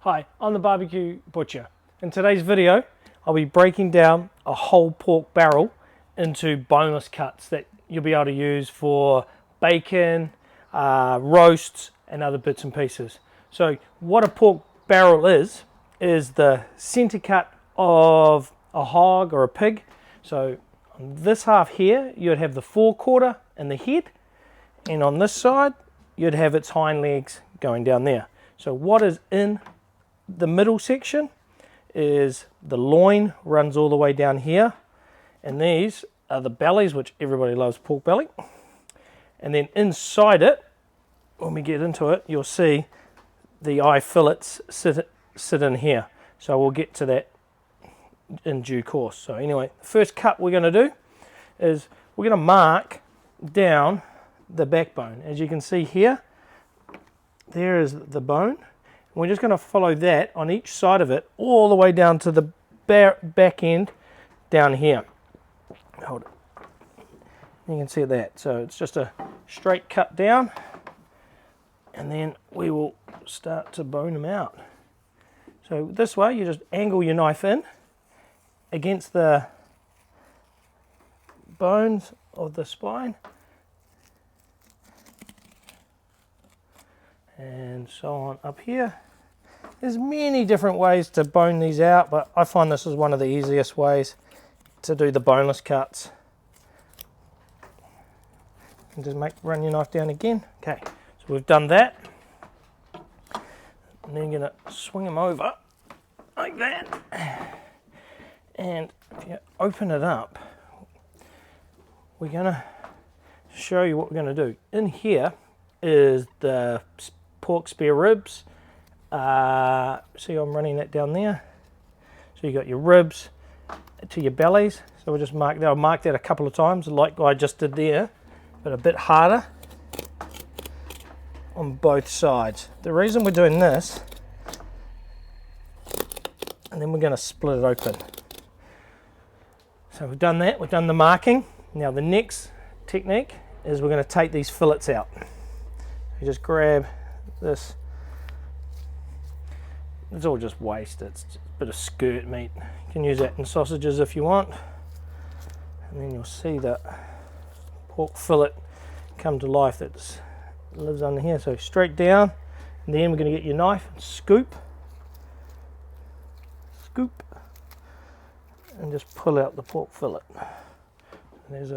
Hi, I'm the barbecue butcher. In today's video, I'll be breaking down a whole pork barrel into boneless cuts that you'll be able to use for bacon, roasts, and other bits and pieces. So what a pork barrel is the center cut of a hog or a pig. So on this half here, you'd have the forequarter and the head, and on this side, you'd have its hind legs going down there. So what is in the middle section is the loin, runs all the way down here, and these are the bellies, which everybody loves pork belly. And then inside it, when we get into it, you'll see the eye fillets sit in here. So we'll get to that in due course. So anyway, the first cut we're going to do is we're going to mark down the backbone. As you can see here, there is the bone. We're just going to follow that on each side of it all the way down to the back end down here. Hold it. You can see that. So it's just a straight cut down, and then we will start to bone them out. So this way, you just angle your knife in against the bones of the spine, and so on up here. There's many different ways to bone these out, but I find this is one of the easiest ways to do the boneless cuts. And just run your knife down again. Okay, so we've done that. And then you're going to swing them over like that. And if you open it up, we're going to show you what we're going to do. In here is the pork spare ribs. See, I'm running that down there. So you got your ribs to your bellies. So we'll just mark that. I'll mark that a couple of times, like I just did there, but a bit harder on both sides. The reason we're doing this, and then we're going to split it open. So we've done that. We've done the marking. Now the next technique is we're going to take these fillets out. You just grab this. It's all just waste. It's just a bit of skirt meat. You can use that in sausages if you want. And then you'll see that pork fillet come to life that lives under here. So straight down, and then we're going to get your knife and scoop, and just pull out the pork fillet. And there's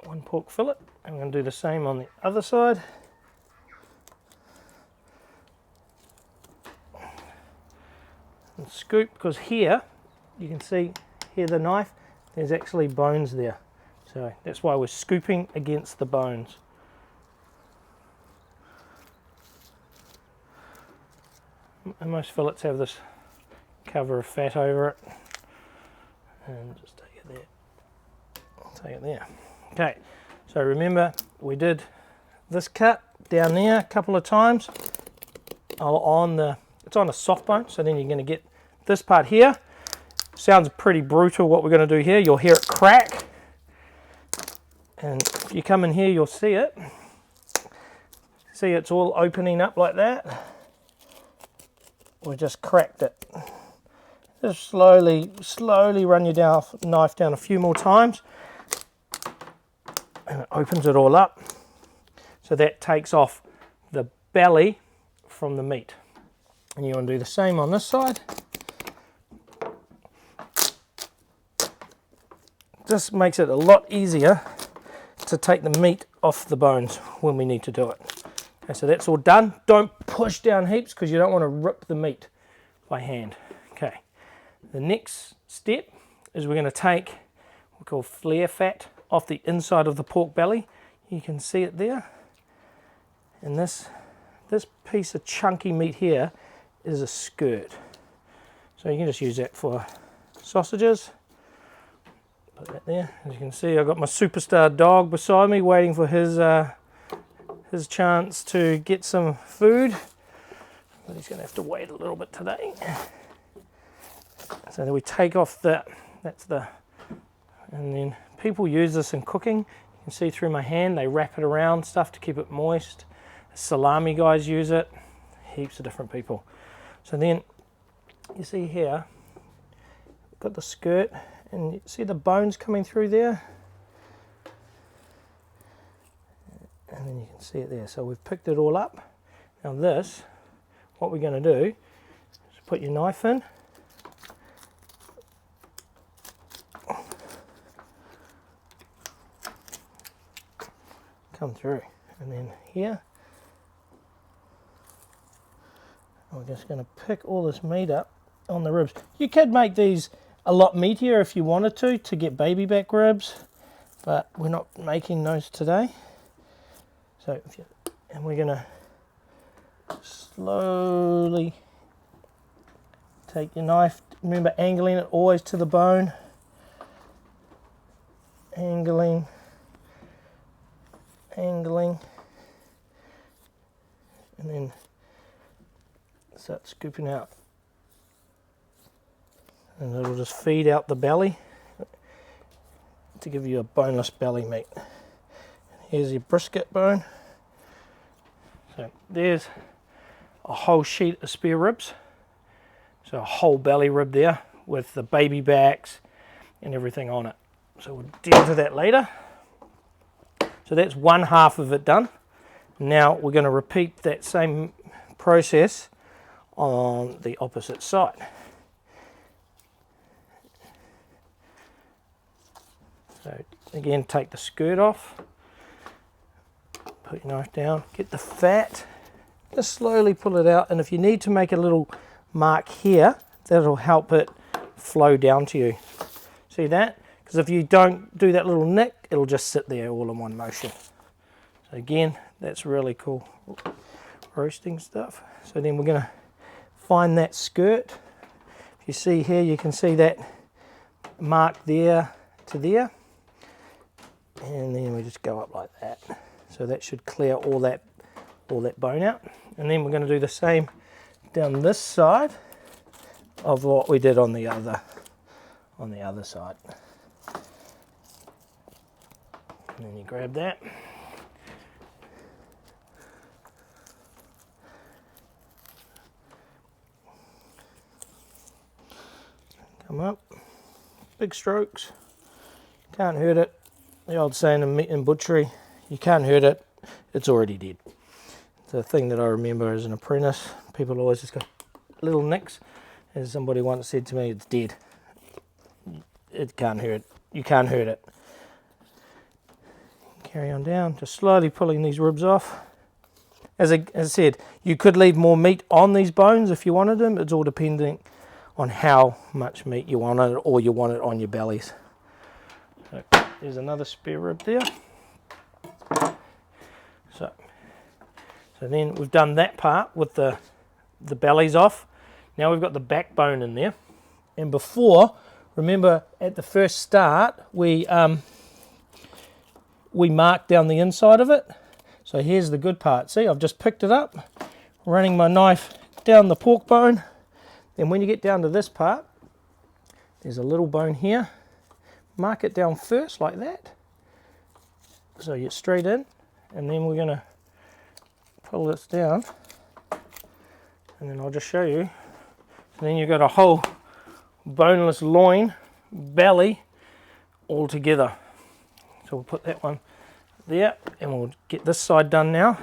one pork fillet. I'm going to do the same on the other side. And scoop, because here you can see here the knife, there's actually bones there, so that's why we're scooping against the bones. And most fillets have this cover of fat over it, and just take it there. Okay, so remember we did this cut down there a couple of times it's on a soft bone, so then you're going to get this part here. Sounds pretty brutal what we're going to do here. You'll hear it crack, and if you come in here you'll see it. See, it's all opening up like that. We just cracked it. Just slowly run your knife down a few more times, and it opens it all up. So that takes off the belly from the meat. And you want to do the same on this side. This makes it a lot easier to take the meat off the bones when we need to do it. Okay, so that's all done. Don't push down heaps because you don't want to rip the meat by hand. Okay, the next step is we're going to take what we call flare fat off the inside of the pork belly. You can see it there. And this piece of chunky meat here is a skirt. So you can just use that for sausages. Put that there. As you can see, I've got my superstar dog beside me waiting for his chance to get some food. But he's going to have to wait a little bit today. So then we take off and then people use this in cooking. You can see through my hand, they wrap it around stuff to keep it moist. Salami guys use it. heaps of different people. So then you see here, got the skirt, and you see the bones coming through there, and then you can see it there. So we've picked it all up. Now this, what we're going to do is put your knife in, come through, and then here we're just going to pick all this meat up on the ribs. You could make these a lot meatier if you wanted to get baby back ribs, but we're not making those today. So and we're going to slowly take your knife, remember angling it always to the bone, angling, and then start scooping out, and it'll just feed out the belly to give you a boneless belly meat. Here's your brisket bone. So there's a whole sheet of spare ribs, so a whole belly rib there with the baby backs and everything on it. So we'll deal to that later. So that's one half of it done. Now we're going to repeat that same process on the opposite side. So again, take the skirt off, put your knife down, get the fat, just slowly pull it out, and if you need to make a little mark here, that'll help it flow down to you. See that? Because if you don't do that little nick, it'll just sit there all in one motion. So again, that's really cool roasting stuff. So then we're going to find that skirt. If you see here, you can see that mark there to there, and then we just go up like that. So that should clear all that bone out. And then we're going to do the same down this side of what we did on the other side. And then you grab that. Come up, big strokes, can't hurt it. The old saying in butchery, you can't hurt it, it's already dead. The thing that I remember as an apprentice, people always just go, little nicks. As somebody once said to me, it's dead. It can't hurt, you can't hurt it. Carry on down, just slowly pulling these ribs off. As I said, you could leave more meat on these bones if you wanted them. It's all depending on how much meat you want it, or you want it on your bellies. So there's another spare rib there. So then we've done that part with the bellies off. Now we've got the backbone in there. And before, remember at the first start, we marked down the inside of it. So here's the good part. See, I've just picked it up, running my knife down the pork bone. Then when you get down to this part, there's a little bone here. Mark it down first like that. So you're straight in, and then we're going to pull this down, and then I'll just show you. And then you've got a whole boneless loin belly all together. So we'll put that one there, and we'll get this side done now.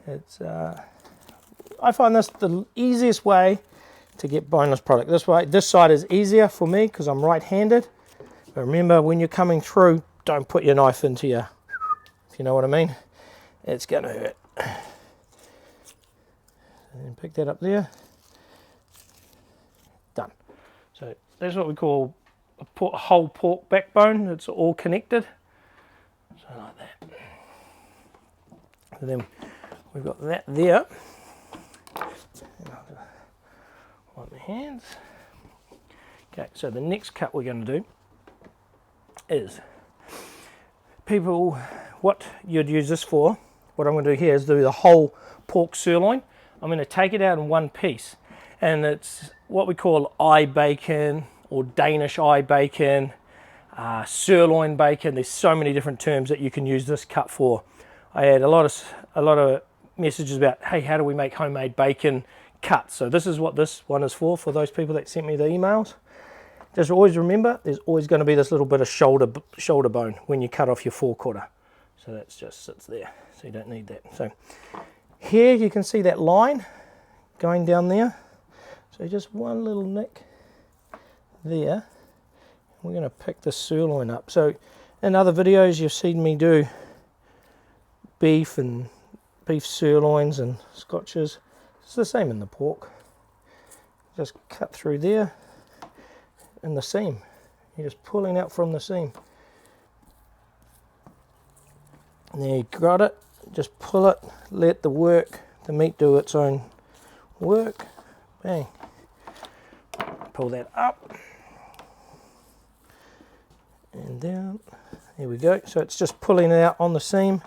It's I find this the easiest way to get boneless product. This side is easier for me because I'm right-handed. But remember, when you're coming through, don't put your knife into your, if you know what I mean, it's going to hurt. And then pick that up there. Done. So that's what we call a whole pork backbone. It's all connected. So like that. And then we've got that there. And I'll just wipe my hands. Okay, so the next cut we're going to do is, people, what you'd use this for, what I'm going to do here is do the whole pork sirloin. I'm going to take it out in one piece, and it's what we call eye bacon or Danish eye bacon, sirloin bacon. There's so many different terms that you can use this cut for. I had a lot of messages about, hey, how do we make homemade bacon cuts? So this is what this one is for those people that sent me the emails. Just always remember, there's always going to be this little bit of shoulder bone when you cut off your forequarter. So that just sits there, so you don't need that. So here you can see that line going down there. So just one little nick there. We're going to pick the sirloin up. So in other videos you've seen me do beef sirloins and scotches. It's the same in the pork. Just cut through there in the seam. You're just pulling out from the seam. And there you got it. Just pull it, let the meat do its own work. Bang. Pull that up and down. There we go. So it's just pulling it out on the seam.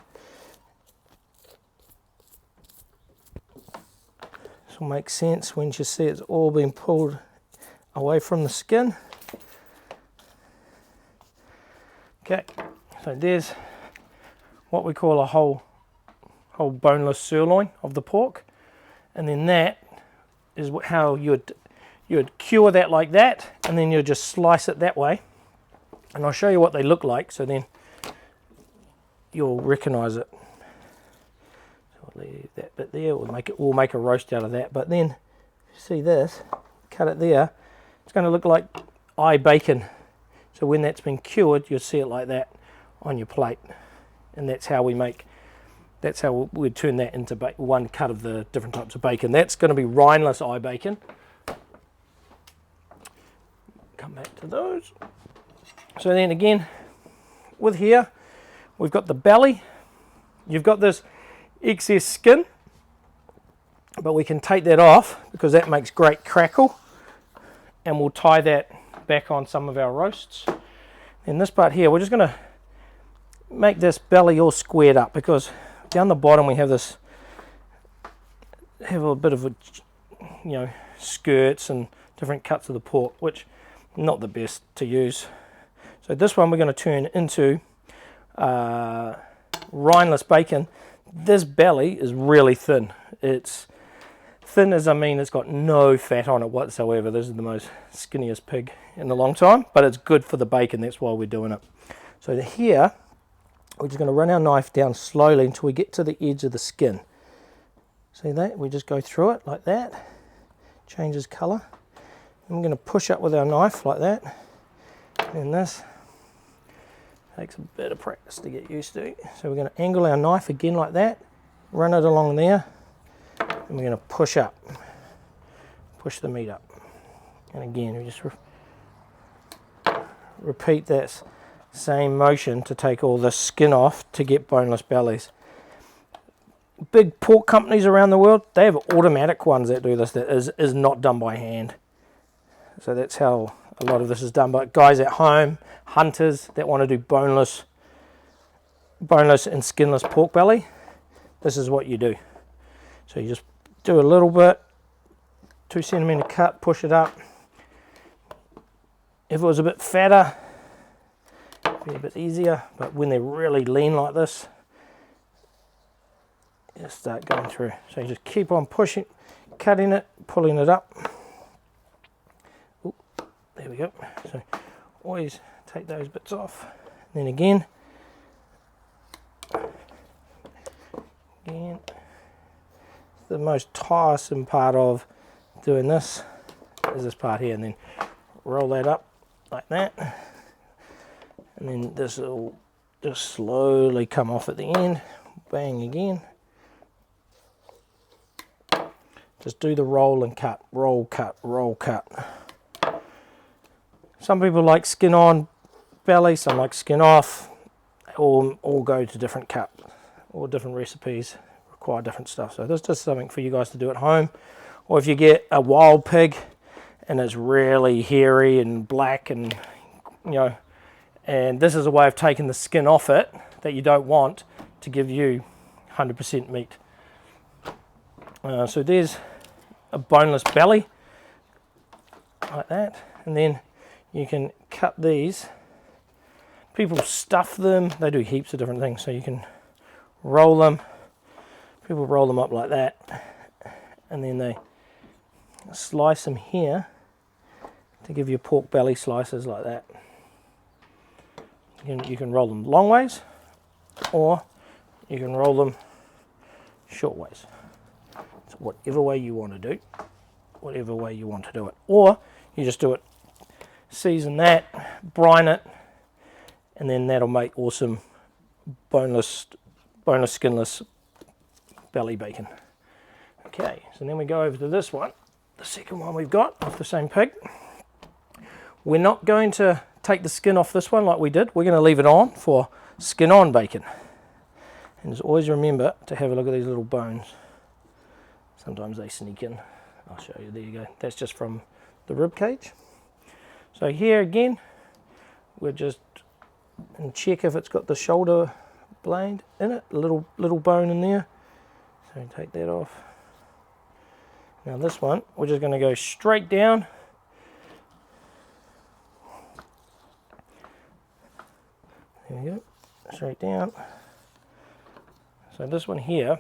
This will make sense when you see it's all been pulled away from the skin. Okay, so there's what we call a whole boneless sirloin of the pork, and then that is how you'd cure that like that, and then you'll just slice it that way, and I'll show you what they look like, so then you'll recognize it. So I'll leave that bit there. We'll make a roast out of that. But then you see this, cut it there, it's going to look like eye bacon. So when that's been cured, you'll see it like that on your plate, and that's how we turn that into one cut of the different types of bacon. That's going to be rineless eye bacon. Come back to those. So then again, with here, we've got the belly. You've got this excess skin, but we can take that off because that makes great crackle, and we'll tie that back on some of our roasts. And this part here, we're just going to make this belly all squared up, because down the bottom we have a bit of skirts and different cuts of the pork, which not the best to use. So this one we're going to turn into rineless bacon. This belly is really thin. It's thin as I mean it's got no fat on it whatsoever. This is the most skinniest pig in a long time, but it's good for the bacon. That's why we're doing it. So here we're just going to run our knife down slowly until we get to the edge of the skin. See that? We just go through it like that. Changes colour. And we're going to push up with our knife like that. And this takes a bit of practice to get used to. So we're going to angle our knife again like that. Run it along there. And we're going to push up. Push the meat up. And again, we just repeat this same motion to take all the skin off to get boneless bellies. Big pork companies around the world, they have automatic ones that do this, that is not done by hand. So that's how a lot of this is done. But guys at home, hunters that want to do boneless and skinless pork belly, this is what you do. So you just do a little bit, 2 centimeter cut, push it up. If it was a bit fatter, it'd be a bit easier, but when they're really lean like this, you start going through. So you just keep on pushing, cutting it, pulling it up. Ooh, there we go. So always take those bits off. And then again, the most tiresome part of doing this is this part here, and then roll that up like that. And then this will just slowly come off at the end. Bang again. Just do the roll and cut, roll, cut, roll, cut. Some people like skin on belly, some like skin off. All go to different cuts, or different recipes require different stuff. So that's just something for you guys to do at home. Or if you get a wild pig and it's really hairy and black, and and this is a way of taking the skin off it that you don't want to give you 100% meat. So there's a boneless belly like that, and then you can cut these. People stuff them, they do heaps of different things, so you can roll them. people roll them up like that, and then they slice them here to give you pork belly slices like that. You can roll them long ways, or you can roll them short ways. So whatever way you want to do, whatever way you want to do it. Or you just do it, season that, brine it, and then that'll make awesome boneless, skinless belly bacon. Okay, so then we go over to this one, the second one we've got off the same pig. We're not going to take the skin off this one like we did. We're going to leave it on for skin on bacon. And just always remember to have a look at these little bones. Sometimes they sneak in. I'll show you, there you go. That's just from the rib cage. So here again, we're just and check if it's got the shoulder blade in it, a little bone in there. So take that off. Now this one, we're just going to go straight down. There we go, straight down. So this one here,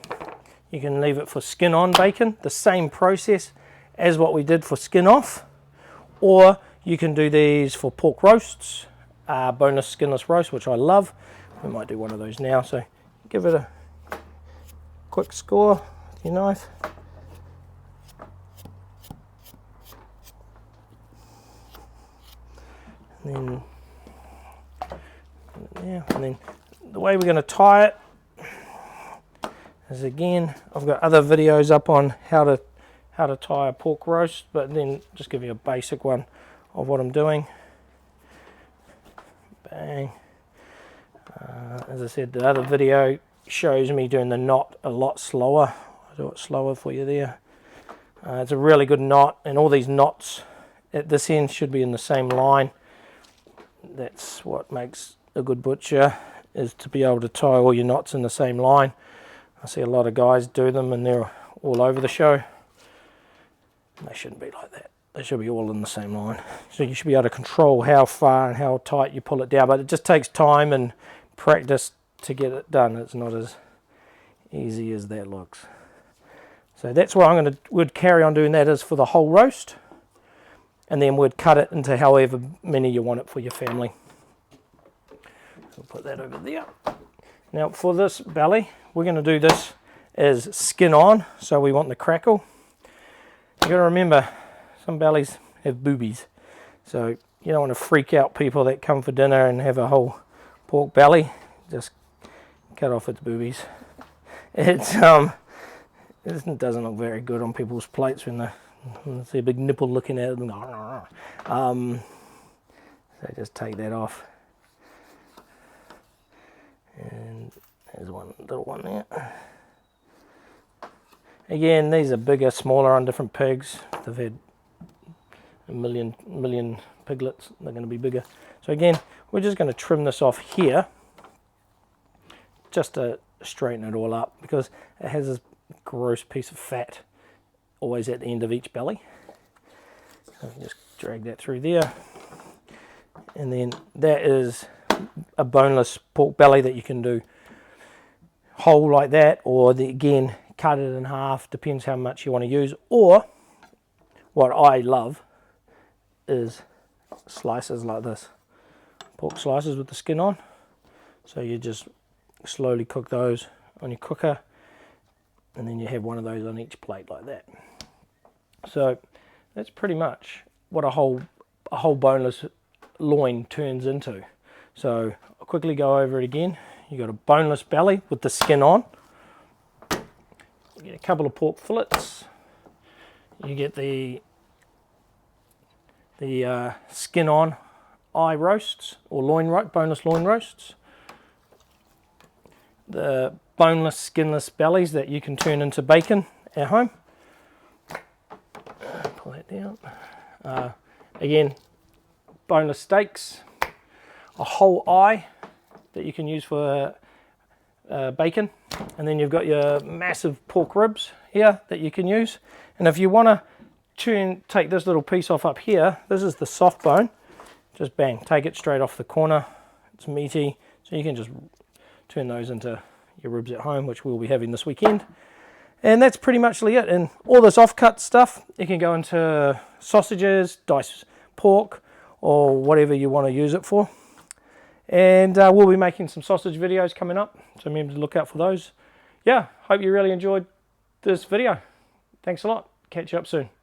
you can leave it for skin on bacon, the same process as what we did for skin off, or you can do these for pork roasts, boneless skinless roast, which I love. We might do one of those now, so give it a quick score with your knife. And then the way we're going to tie it is, again, I've got other videos up on how to tie a pork roast, but then just give you a basic one of what I'm doing. Bang. As I said, the other video shows me doing the knot a lot slower. I'll do it slower for you there. It's a really good knot, and all these knots at this end should be in the same line. That's what makes a good butcher, is to be able to tie all your knots in the same line. I see a lot of guys do them and they're all over the show. They shouldn't be like that. They should be all in the same line. So you should be able to control how far and how tight you pull it down, but it just takes time and practice to get it done. It's not as easy as that looks. So that's why would carry on doing that, is for the whole roast, and then we'd cut it into however many you want it for your family. So we'll put that over there. Now for this belly, we're going to do this as skin on, so we want the crackle. You got to remember, some bellies have boobies, so you don't want to freak out people that come for dinner and have a whole pork belly. Just cut off its boobies. It doesn't look very good on people's plates when they see a big nipple looking at them. So just take that off. And there's one little one there. Again, these are bigger, smaller on different pigs. They've had a million piglets, they're going to be bigger. So again, we're just going to trim this off here, just to straighten it all up, because it has this gross piece of fat always at the end of each belly. So just drag that through there, and then that is a boneless pork belly that you can do whole like that, or again cut it in half, depends how much you want to use. Or what I love is slices like this, pork slices with the skin on. So you just slowly cook those on your cooker, and then you have one of those on each plate like that. So that's pretty much what a whole boneless loin turns into. So I'll quickly go over it again. You got a boneless belly with the skin on. You get a couple of pork fillets. You get the skin on eye roasts, or boneless loin roasts. The boneless skinless bellies that you can turn into bacon at home. Pull that down. Again, boneless steaks, a whole eye that you can use for bacon, and then you've got your massive pork ribs here that you can use. And if you want to take this little piece off up here, this is the soft bone, just bang, take it straight off the corner. It's meaty, so you can just turn those into your ribs at home, which we'll be having this weekend. And that's pretty much it. And all this offcut stuff, you can go into sausages, diced pork, or whatever you want to use it for. And we'll be making some sausage videos coming up, so remember to look out for those. Yeah, hope you really enjoyed this video. Thanks a lot. Catch you up soon.